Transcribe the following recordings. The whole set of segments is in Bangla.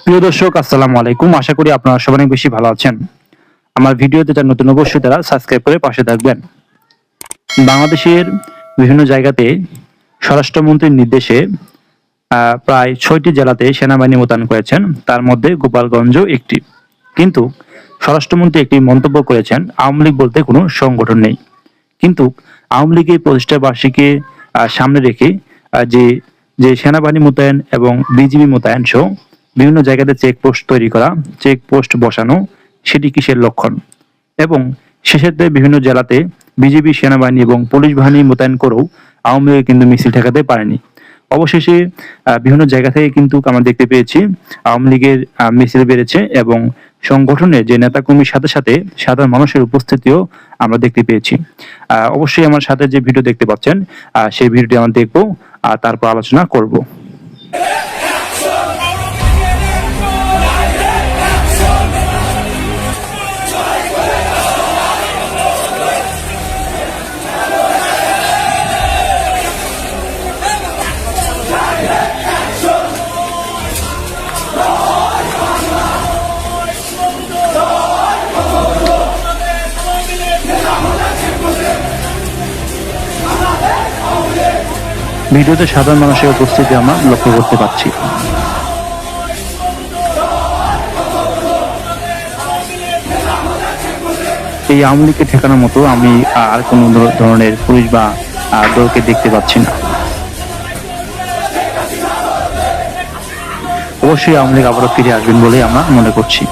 প্রিয় দর্শক, আসসালামু আলাইকুম। আশা করি আপনারা সবাই অনেক বেশি ভালো আছেন। আমার ভিডিওতে যারা নতুন অবশ্যই তারা সাবস্ক্রাইব করে পাশে থাকবেন। বাংলাদেশের বিভিন্ন জায়গাতে স্বরাষ্ট্রমন্ত্রীর নির্দেশে প্রায় ৬টি জেলাতে সেনাবাহিনী মোতায়েন করেছেন, তার মধ্যে গোপালগঞ্জও একটি। কিন্তু স্বরাষ্ট্রমন্ত্রী একটি মন্তব্য করেছেন, আওয়ামী লীগ বলতে কোনো সংগঠন নেই। কিন্তু আওয়ামী লীগের প্রতিষ্ঠা বার্ষিকী সামনে রেখে যে যে সেনাবাহিনী মোতায়েন এবং বিজিবি মোতায়েন সহ বিভিন্ন জায়গাতে চেকপোস্ট তৈরি করা, চেকপোস্ট বসানো, সেটি কিসের লক্ষণ? এবং শেষের বিভিন্ন জেলাতে বিজিবি সেনাবাহিনী এবং পুলিশ বাহিনী মোতায়েন করেও আওয়ামী লীগ কিন্তু মিছিল ঠেকাতে পারেনি। অবশেষে বিভিন্ন জায়গা থেকে কিন্তু আমরা দেখতে পেয়েছি আওয়ামী লীগের মিছিল বেড়েছে এবং সংগঠনের যে নেতাকর্মীর সাথে সাথে সাধারণ মানুষের উপস্থিতিও আমরা দেখতে পেয়েছি। অবশ্যই আমার সাথে যে ভিডিও দেখতে পাচ্ছেন সেই ভিডিওটি আমরা দেখবো আর তারপর আলোচনা করব। ভিডিওতে সাধারণ মানুষের উপস্থিতি আমরা লক্ষ্য করতে পারছি। এই আওয়ামী লীগকে ঠেকানোর মতো আমি আর কোনো ধরনের পুলিশ বা দলকে দেখতে পাচ্ছি না। অবশ্যই আওয়ামী লীগ আবারও ফিরে আসবেন বলে আমরা মনে করছি।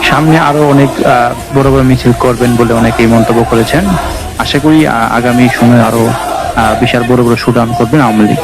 সামনে আরো অনেক বড় বড় মিছিল করবেন বলে অনেকেই মন্তব্য করেছেন। আশা করি আগামী সময়ে আরো বিশাল বড় বড় শোডাউন করবেন আওয়ামী লীগ।